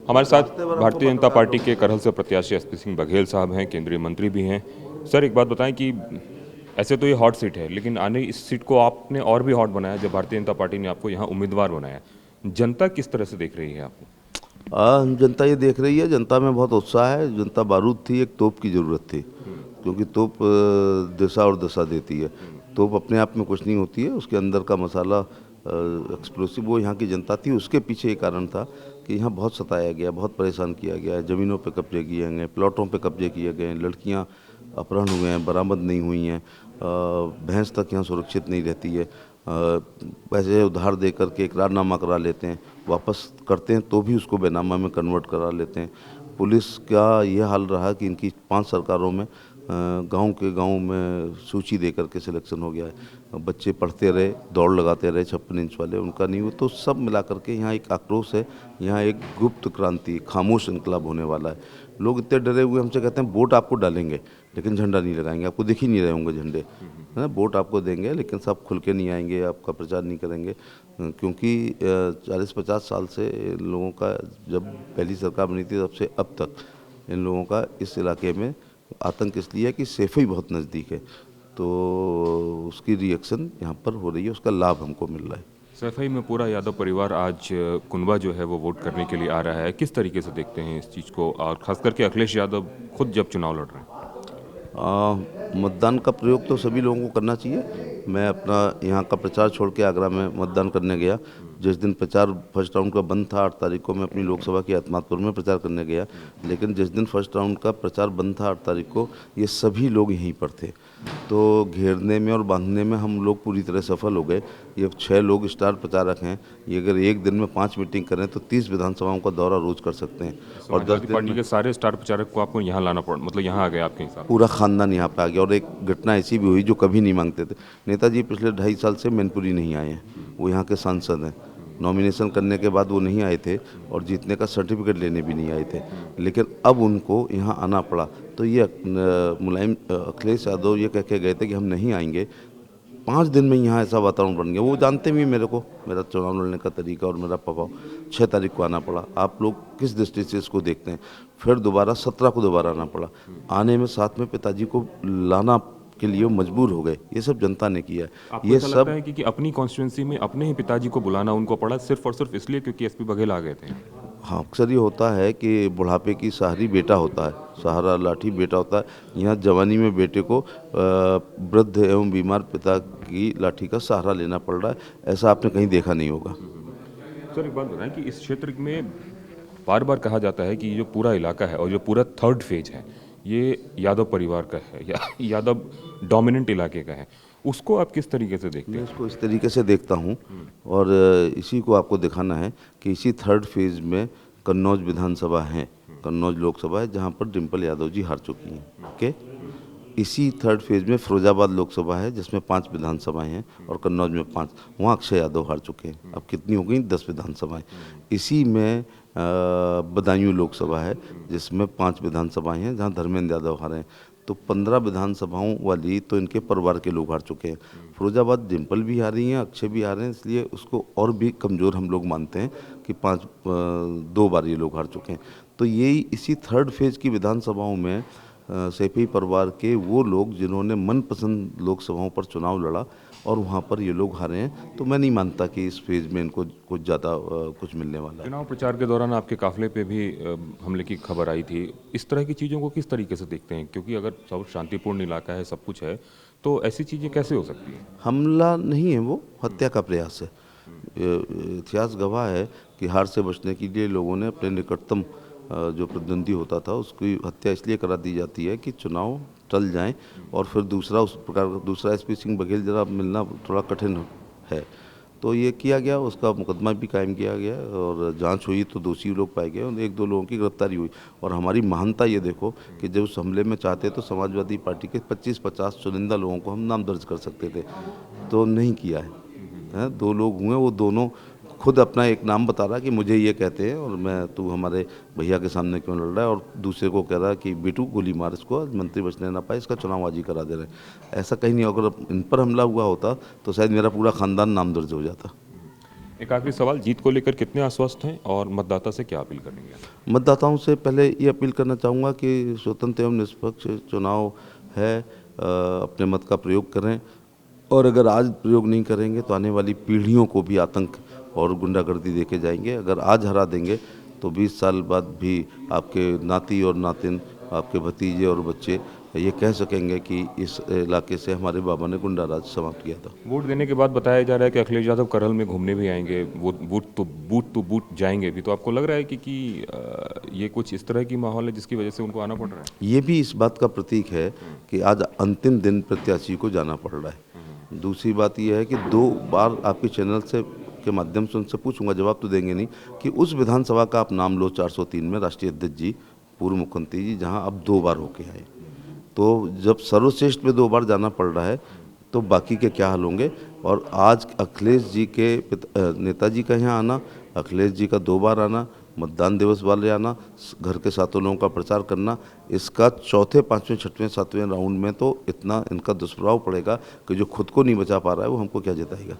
हमारे साथ भारतीय जनता पार्टी के करहल से प्रत्याशी एसपी सिंह बघेल साहब हैं, केंद्रीय मंत्री भी हैं। सर, एक बात बताएं कि ऐसे तो ये हॉट सीट है, लेकिन आने इस सीट को आपने और भी हॉट बनाया जब भारतीय जनता पार्टी ने आपको यहाँ उम्मीदवार बनाया। जनता किस तरह से देख रही है आपको? जनता ये देख रही है, जनता में बहुत उत्साह है। जनता बारूद थी, एक तोप की ज़रूरत थी, क्योंकि तोप दिशा और दशा देती है। तोप अपने आप में कुछ नहीं होती है, उसके अंदर का मसाला एक्सप्लोसिव, वो यहाँ की जनता थी। उसके पीछे ये कारण था कि यहाँ बहुत सताया गया, बहुत परेशान किया गया है। ज़मीनों पे कब्जे किए गए, प्लॉटों पे कब्जे किए गए, लड़कियाँ अपहरण हुए हैं, बरामद नहीं हुई हैं, भैंस तक यहाँ सुरक्षित नहीं रहती है। पैसे उधार दे करके इकरारनामा करा लेते हैं, वापस करते हैं तो भी उसको बेनामा में कन्वर्ट करा लेते हैं। पुलिस का ये हाल रहा कि इनकी 5 सरकारों में गांव के गांव में सूची दे करके सिलेक्शन हो गया है। बच्चे पढ़ते रहे, दौड़ लगाते रहे 56 इंच वाले, उनका नहीं हुआ। तो सब मिला करके यहाँ एक आक्रोश है, यहाँ एक गुप्त क्रांति, खामोश इनकलाब होने वाला है। लोग इतने डरे हुए हमसे कहते हैं वोट आपको डालेंगे लेकिन झंडा नहीं लगाएंगे, आपको दिख ही नहीं रहे होंगे झंडे, है ना। वोट आपको देंगे लेकिन सब खुल के नहीं आएंगे, आपका प्रचार नहीं करेंगे, क्योंकि 40-50 साल से इन लोगों का, जब पहली सरकार बनी थी तब से अब तक इन लोगों का इस इलाके में आतंक इसलिए है कि सेफई बहुत नज़दीक है। तो उसकी रिएक्शन यहाँ पर हो रही है, उसका लाभ हमको मिल रहा है। सफाई में पूरा यादव परिवार आज कुनबा जो है वो वोट करने के लिए आ रहा है। किस तरीके से देखते हैं इस चीज़ को, और खास करके अखिलेश यादव खुद जब चुनाव लड़ रहे हैं? मतदान का प्रयोग तो सभी लोगों को करना चाहिए। मैं अपना यहाँ का प्रचार छोड़ के आगरा में मतदान करने गया। जिस दिन प्रचार फर्स्ट राउंड का बंद था, 8 तारीख को मैं अपनी लोकसभा की आत्मातपुर में प्रचार करने गया। लेकिन जिस दिन फर्स्ट राउंड का प्रचार बंद था 8 तारीख को, ये सभी लोग यहीं पर थे। तो घेरने में और बांधने में हम लोग पूरी तरह सफल हो गए। ये 6 लोग स्टार प्रचारक हैं, ये अगर एक दिन में 5 मीटिंग करें तो 30 विधानसभाओं का दौरा रोज कर सकते हैं। और 10 दिन पार्टी के सारे स्टार प्रचारक को आपको यहाँ लाना पड़ा, मतलब यहाँ आ गए आपके हिसाब? पूरा खानदान यहाँ पे आ गया। और एक घटना ऐसी भी हुई जो कभी नहीं मांगते थे। नेताजी पिछले 2.5 साल से मैनपुरी नहीं आए हैं, वो यहाँ के सांसद हैं। नॉमिनेशन करने के बाद वो नहीं आए थे और जीतने का सर्टिफिकेट लेने भी नहीं आए थे, लेकिन अब उनको यहाँ आना पड़ा। तो ये मुलायम अखिलेश यादव ये कह के गए थे कि हम नहीं आएंगे। 5 दिन में यहाँ ऐसा वातावरण बन गया। वो जानते भी मेरे को, मेरा चुनाव लड़ने का तरीका और मेरा प्रभाव। 6 तारीख को आना पड़ा। आप लोग किस दृष्टि से इसको देखते हैं? फिर दोबारा 17 को दोबारा आना पड़ा। आने में साथ में पिताजी को लाना के लिए मजबूर हो गए। ये सब जनता ने किया है। आपको ये ऐसा सब लगता है कि अपनी कॉन्स्टिट्यूंसी में अपने ही पिताजी को बुलाना उनको पड़ा सिर्फ और सिर्फ इसलिए क्योंकि एसपी बघेल आ गए थे? हाँ, अक्सर ये होता है कि बुढ़ापे की सहारी बेटा होता है, सहारा लाठी बेटा होता है। यहाँ जवानी में बेटे को वृद्ध एवं बीमार पिता की लाठी का सहारा लेना पड़ रहा है। ऐसा आपने कहीं देखा नहीं होगा। सर, एक बात बताएं कि इस क्षेत्र में बार बार कहा जाता है कि ये जो पूरा इलाका है और जो पूरा थर्ड फेज है ये यादव परिवार का है या यादव डोमिनेंट इलाके का है, उसको आप किस तरीके से देखते मैं हैं? इसको इस तरीके से देखता हूँ और इसी को आपको दिखाना है कि इसी थर्ड फेज में कन्नौज विधानसभा है, कन्नौज लोकसभा है, जहाँ पर डिम्पल यादव जी हार चुकी हैं। ओके, इसी थर्ड फेज में फिरोजाबाद लोकसभा है जिसमें 5 विधानसभाएं हैं और कन्नौज में 5, वहाँ अक्षय यादव हार चुके हैं। अब कितनी हो गई? 10 विधानसभाएं। इसी में बदायूं लोकसभा है जिसमें 5 विधानसभाएं हैं जहाँ धर्मेंद्र यादव हारे हैं। तो 15 विधानसभाओं वाली तो इनके परिवार के लोग हार चुके हैं। फिरोजाबाद डिम्पल भी हारी हैं, अक्षय भी हारे हैं, इसलिए उसको और भी कमज़ोर हम लोग मानते हैं कि 2 बार ये लोग हार चुके हैं। तो यही इसी थर्ड फेज की विधानसभाओं में सैफी परिवार के वो लोग जिन्होंने मनपसंद लोकसभाओं पर चुनाव लड़ा और वहाँ पर ये लोग हारे हैं। तो मैं नहीं मानता कि इस फेज में इनको कुछ ज़्यादा कुछ मिलने वाला है। चुनाव प्रचार के दौरान आपके काफिले पे भी हमले की खबर आई थी। इस तरह की चीज़ों को किस तरीके से देखते हैं, क्योंकि अगर सब शांतिपूर्ण इलाका है, सब कुछ है, तो ऐसी चीज़ें कैसे हो सकती हैं? हमला नहीं है, वो हत्या का प्रयास है। इतिहास गवाह है कि हार से बचने के लिए लोगों ने अपने निकटतम जो प्रतिद्वंदी होता था उसकी हत्या इसलिए करा दी जाती है कि चुनाव टल जाएं और फिर दूसरा उस प्रकार का दूसरा एसपी सिंह बघेल जरा मिलना थोड़ा कठिन है। तो ये किया गया, उसका मुकदमा भी कायम किया गया और जांच हुई तो दोषी लोग पाए गए और 1-2 लोगों की गिरफ्तारी हुई। और हमारी महानता ये देखो कि जब उस हमले में चाहते तो समाजवादी पार्टी के 25-50 चुनिंदा लोगों को हम नाम दर्ज कर सकते थे, तो नहीं किया है। 2 लोग हुए, वो दोनों खुद अपना एक नाम बता रहा कि मुझे ये कहते हैं और मैं, तू हमारे भैया के सामने क्यों लड़ रहा है, और दूसरे को कह रहा है कि बेटू गोली मार इसको, मंत्री बचने ना पाए, इसका चुनाव आज ही करा दे रहे हैं। ऐसा कहीं नहीं। अगर इन पर हमला हुआ होता तो शायद मेरा पूरा खानदान नाम दर्ज हो जाता। एक आखिरी सवाल, जीत को लेकर कितने आश्वस्त हैं और मतदाता से क्या अपील करेंगे आप? मतदाताओं से पहले ये अपील करना चाहूँगा कि स्वतंत्र एवं निष्पक्ष चुनाव है, अपने मत का प्रयोग करें, और अगर आज प्रयोग नहीं करेंगे तो आने वाली पीढ़ियों को भी आतंक और गुंडागर्दी देके जाएंगे। अगर आज हरा देंगे तो 20 साल बाद भी आपके नाती और नातिन, आपके भतीजे और बच्चे ये कह सकेंगे कि इस इलाके से हमारे बाबा ने गुंडा राज समाप्त किया था। वोट देने के बाद बताया जा रहा है कि अखिलेश यादव करहल में घूमने भी आएंगे, वो बूथ जाएंगे भी, तो आपको लग रहा है कि ये कुछ इस तरह की माहौल है जिसकी वजह से उनको आना पड़ रहा है? ये भी इस बात का प्रतीक है कि आज अंतिम दिन प्रत्याशी को जाना पड़ रहा है। दूसरी बात यह है कि 2 बार आपके चैनल से के माध्यम से उनसे पूछूंगा, जवाब तो देंगे नहीं, कि उस विधानसभा का आप नाम लो 403 में राष्ट्रीय अध्यक्ष जी, पूर्व मुख्यमंत्री जी, जहां अब 2 बार होके आए। तो जब सर्वश्रेष्ठ में 2 बार जाना पड़ रहा है तो बाकी के क्या हाल होंगे। और आज अखिलेश जी के नेताजी का यहाँ आना, अखिलेश जी का 2 बार आना, मतदान दिवस वाले आना, घर के 7 लोगों का प्रचार करना, इसका चौथे, 5वें, 6वें, 7वें राउंड में तो इतना इनका दुष्प्रभाव पड़ेगा कि जो खुद को नहीं बचा पा रहा है वो हमको क्या जिताएगा।